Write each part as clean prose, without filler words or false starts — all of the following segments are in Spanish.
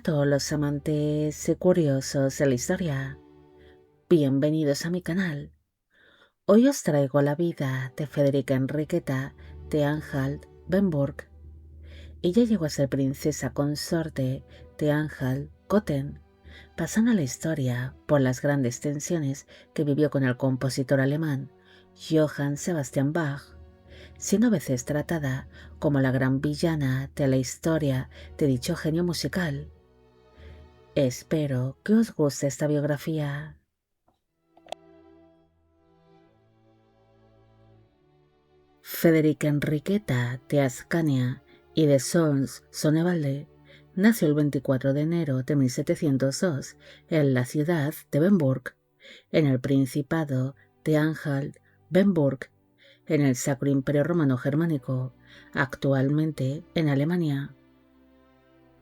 a todos los amantes y curiosos de la historia. Bienvenidos a mi canal. Hoy os traigo la vida de Federica Enriqueta de Anhalt-Bernburg. Ella llegó a ser princesa consorte de Anhalt-Köthen, pasando a la historia por las grandes tensiones que vivió con el compositor alemán Johann Sebastian Bach, siendo a veces tratada como la gran villana de la historia de dicho genio musical. Espero que os guste esta biografía. Federica Enriqueta de Ascania y de Solms-Sonnevalde nació el 24 de enero de 1702 en la ciudad de Bernburg, en el Principado de Anhalt-Bernburg, en el Sacro Imperio Romano Germánico, actualmente en Alemania.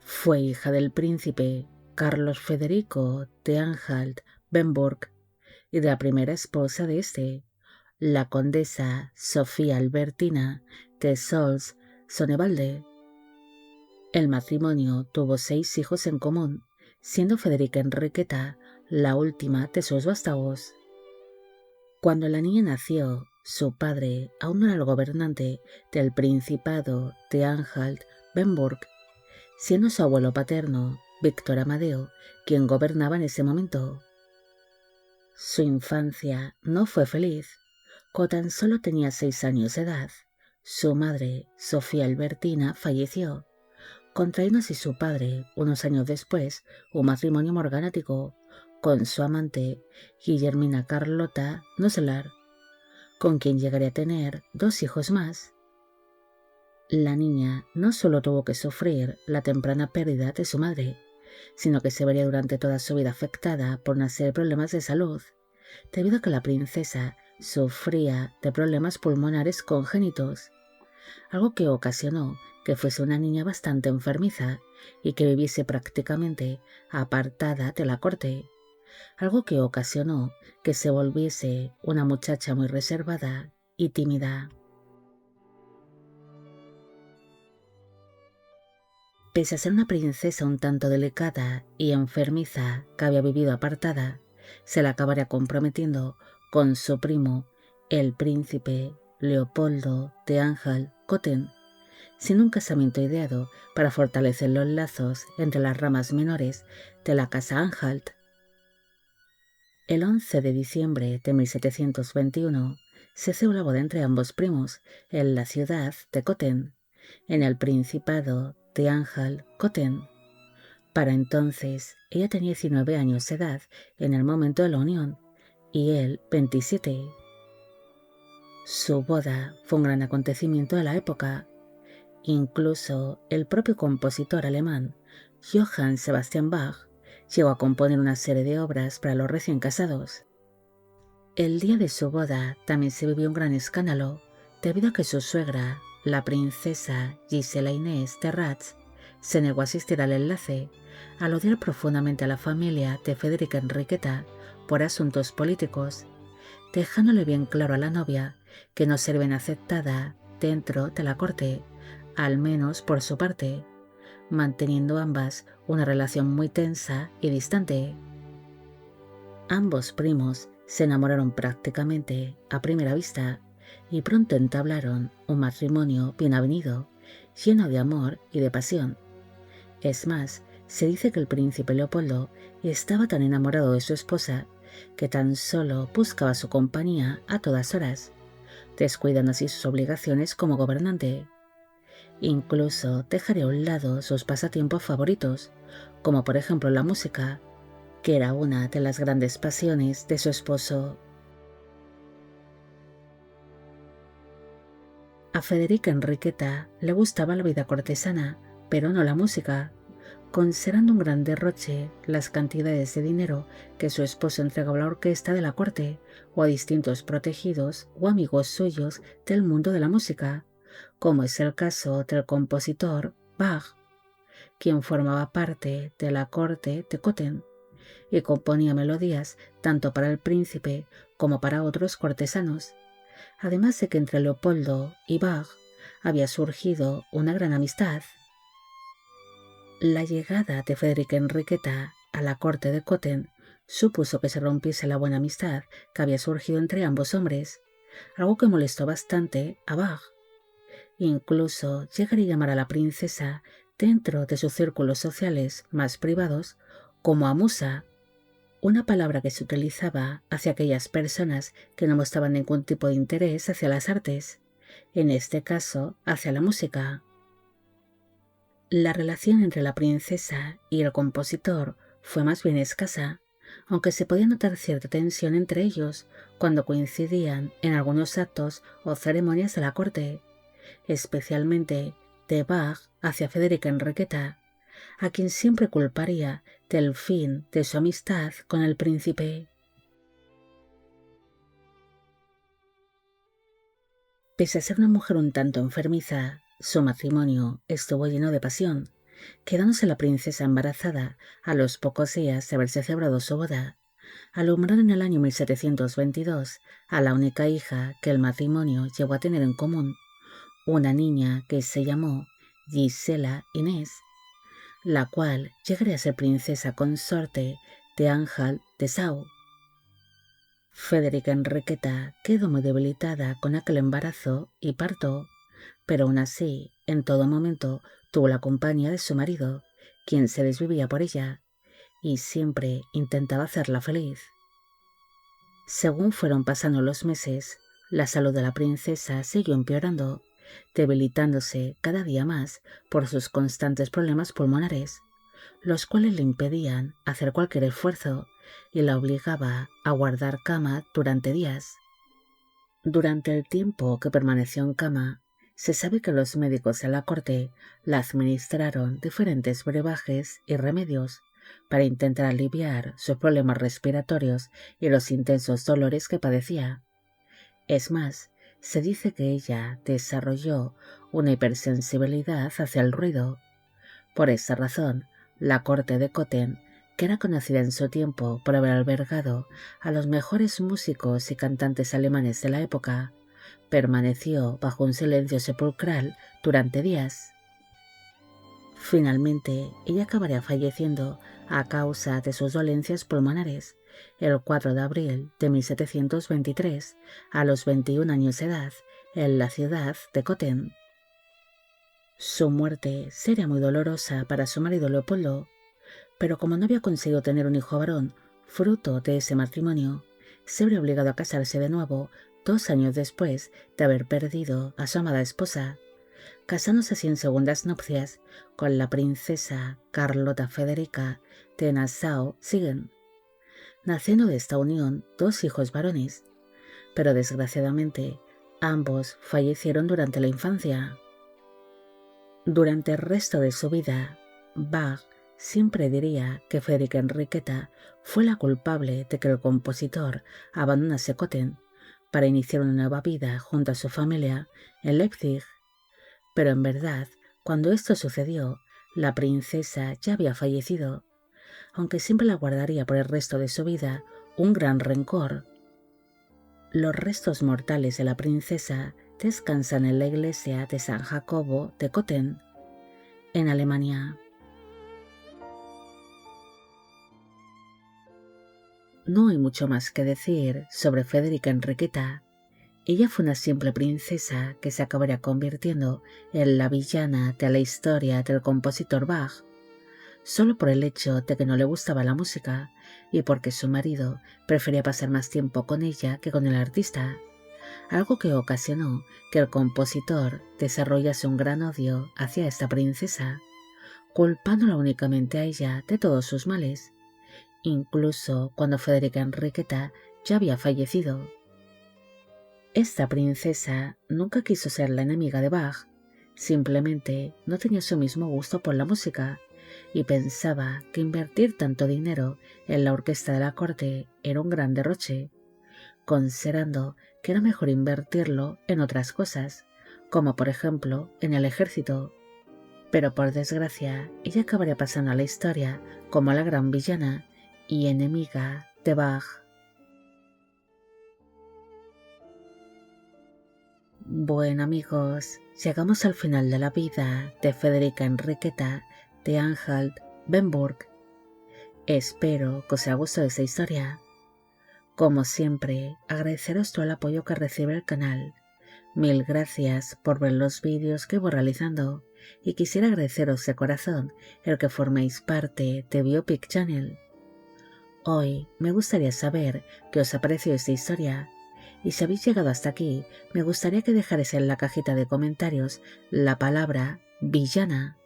Fue hija del príncipe Carlos Federico de Anhalt-Bernburg y de la primera esposa de este, la condesa Sofía Albertina de Solms-Sonnevalde. El matrimonio tuvo 6 hijos en común, siendo Federica Enriqueta la última de sus vástagos. Cuando la niña nació, su padre aún no era el gobernante del Principado de Anhalt-Bernburg, siendo su abuelo paterno, Víctor Amadeo, quien gobernaba en ese momento. Su infancia no fue feliz. Cuando tan solo tenía 6 años de edad, su madre, Sofía Albertina, falleció, contrayendo así su padre, unos años después, un matrimonio morganático con su amante, Guillermina Carlota Nusseler, con quien llegaría a tener 2 hijos más. La niña no solo tuvo que sufrir la temprana pérdida de su madre, sino que se vería durante toda su vida afectada por una serie de problemas de salud, debido a que la princesa sufría de problemas pulmonares congénitos, algo que ocasionó que fuese una niña bastante enfermiza y que viviese prácticamente apartada de la corte, algo que ocasionó que se volviese una muchacha muy reservada y tímida. Pese a ser una princesa un tanto delicada y enfermiza que había vivido apartada, se la acabaría comprometiendo con su primo, el príncipe Leopoldo de Anhalt-Köthen, sin un casamiento ideado para fortalecer los lazos entre las ramas menores de la casa Anhalt. El 11 de diciembre de 1721 se celebró la boda entre ambos primos en la ciudad de Köthen, en el Principado de Anhalt-Köthen. Para entonces, ella tenía 19 años de edad en el momento de la unión, y él 27. Su boda fue un gran acontecimiento de la época. Incluso el propio compositor alemán, Johann Sebastian Bach, llegó a componer una serie de obras para los recién casados. El día de su boda también se vivió un gran escándalo, debido a que su suegra, la princesa Gisela Inés de Ratz, se negó a asistir al enlace, al odiar profundamente a la familia de Federica Enriqueta por asuntos políticos, dejándole bien claro a la novia que no sería bien aceptada dentro de la corte, al menos por su parte, manteniendo ambas una relación muy tensa y distante. Ambos primos se enamoraron prácticamente a primera vista y pronto entablaron un matrimonio bien avenido, lleno de amor y de pasión. Es más, se dice que el príncipe Leopoldo estaba tan enamorado de su esposa que tan solo buscaba su compañía a todas horas, descuidando así sus obligaciones como gobernante. Incluso dejaría a un lado sus pasatiempos favoritos, como por ejemplo la música, que era una de las grandes pasiones de su esposo. A Federica Enriqueta le gustaba la vida cortesana, pero no la música, considerando un gran derroche las cantidades de dinero que su esposo entregaba a la orquesta de la corte o a distintos protegidos o amigos suyos del mundo de la música, como es el caso del compositor Bach, quien formaba parte de la corte de Köthen y componía melodías tanto para el príncipe como para otros cortesanos, además de que entre Leopoldo y Bach había surgido una gran amistad. La llegada de Federica Enriqueta a la corte de Cotton supuso que se rompiese la buena amistad que había surgido entre ambos hombres, algo que molestó bastante a Bach. Incluso llegaría a llamar a la princesa, dentro de sus círculos sociales más privados, como a musa, una palabra que se utilizaba hacia aquellas personas que no mostraban ningún tipo de interés hacia las artes, en este caso hacia la música. La relación entre la princesa y el compositor fue más bien escasa, aunque se podía notar cierta tensión entre ellos cuando coincidían en algunos actos o ceremonias de la corte, especialmente de Bach hacia Federica Enriqueta, a quien siempre culparía del fin de su amistad con el príncipe. Pese a ser una mujer un tanto enfermiza, su matrimonio estuvo lleno de pasión, quedándose la princesa embarazada a los pocos días de haberse celebrado su boda, alumbrando en el año 1722 a la única hija que el matrimonio llegó a tener en común, una niña que se llamó Gisela Inés, la cual llegaría a ser princesa consorte de Anhalt-Dessau. Federica Enriqueta quedó muy debilitada con aquel embarazo y parto, pero aún así, en todo momento, tuvo la compañía de su marido, quien se desvivía por ella, y siempre intentaba hacerla feliz. Según fueron pasando los meses, la salud de la princesa siguió empeorando, debilitándose cada día más por sus constantes problemas pulmonares, los cuales le impedían hacer cualquier esfuerzo y la obligaba a guardar cama durante días. Durante el tiempo que permaneció en cama, se sabe que los médicos de la corte la administraron diferentes brebajes y remedios para intentar aliviar sus problemas respiratorios y los intensos dolores que padecía. Es más, se dice que ella desarrolló una hipersensibilidad hacia el ruido. Por esta razón, la corte de Cotton, que era conocida en su tiempo por haber albergado a los mejores músicos y cantantes alemanes de la época, permaneció bajo un silencio sepulcral durante días. Finalmente, ella acabaría falleciendo a causa de sus dolencias pulmonares el 4 de abril de 1723, a los 21 años de edad, en la ciudad de Cotton. Su muerte sería muy dolorosa para su marido Leopoldo, pero como no había conseguido tener un hijo varón, fruto de ese matrimonio, se habría obligado a casarse de nuevo 2 años después de haber perdido a su amada esposa, casándose así en segundas nupcias con la princesa Carlota Federica de Nassau-Siegen, naciendo de esta unión 2 hijos varones, pero desgraciadamente ambos fallecieron durante la infancia. Durante el resto de su vida, Bach siempre diría que Federica Enriqueta fue la culpable de que el compositor abandonase Cotton para iniciar una nueva vida junto a su familia en Leipzig. Pero en verdad, cuando esto sucedió, la princesa ya había fallecido, aunque siempre la guardaría por el resto de su vida un gran rencor. Los restos mortales de la princesa descansan en la iglesia de San Jacobo de Cotton, en Alemania. No hay mucho más que decir sobre Federica Enriqueta. Ella fue una simple princesa que se acabaría convirtiendo en la villana de la historia del compositor Bach, solo por el hecho de que no le gustaba la música y porque su marido prefería pasar más tiempo con ella que con el artista, algo que ocasionó que el compositor desarrollase un gran odio hacia esta princesa, culpándola únicamente a ella de todos sus males, incluso cuando Federica Enriqueta ya había fallecido. Esta princesa nunca quiso ser la enemiga de Bach, simplemente no tenía su mismo gusto por la música y pensaba que invertir tanto dinero en la orquesta de la corte era un gran derroche, considerando que era mejor invertirlo en otras cosas, como por ejemplo en el ejército. Pero por desgracia, ella acabaría pasando a la historia como la gran villana y enemiga de Bach. Bueno amigos, llegamos al final de la vida de Federica Enriqueta de Anhalt, Bernburg. Espero que os haya gustado esta historia. Como siempre, agradeceros todo el apoyo que recibe el canal. Mil gracias por ver los vídeos que voy realizando y quisiera agradeceros de corazón el que forméis parte de Biopic Channel. Hoy me gustaría saber qué os ha parecido esta historia y si habéis llegado hasta aquí, me gustaría que dejarais en la cajita de comentarios la palabra villana,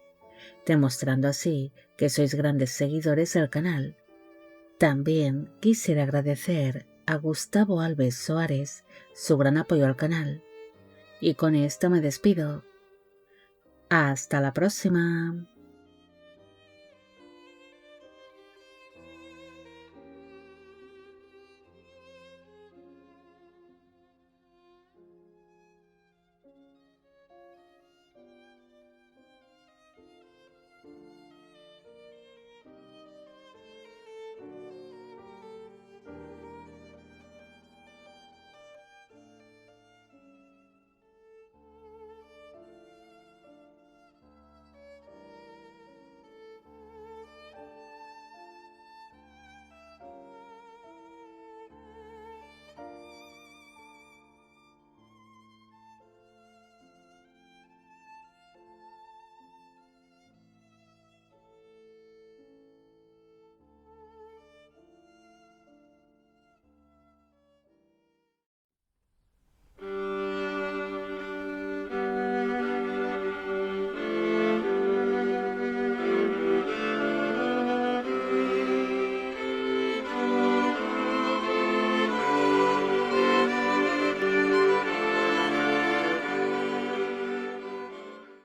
demostrando así que sois grandes seguidores del canal. También quisiera agradecer a Gustavo Alves Soares su gran apoyo al canal. Y con esto me despido. Hasta la próxima.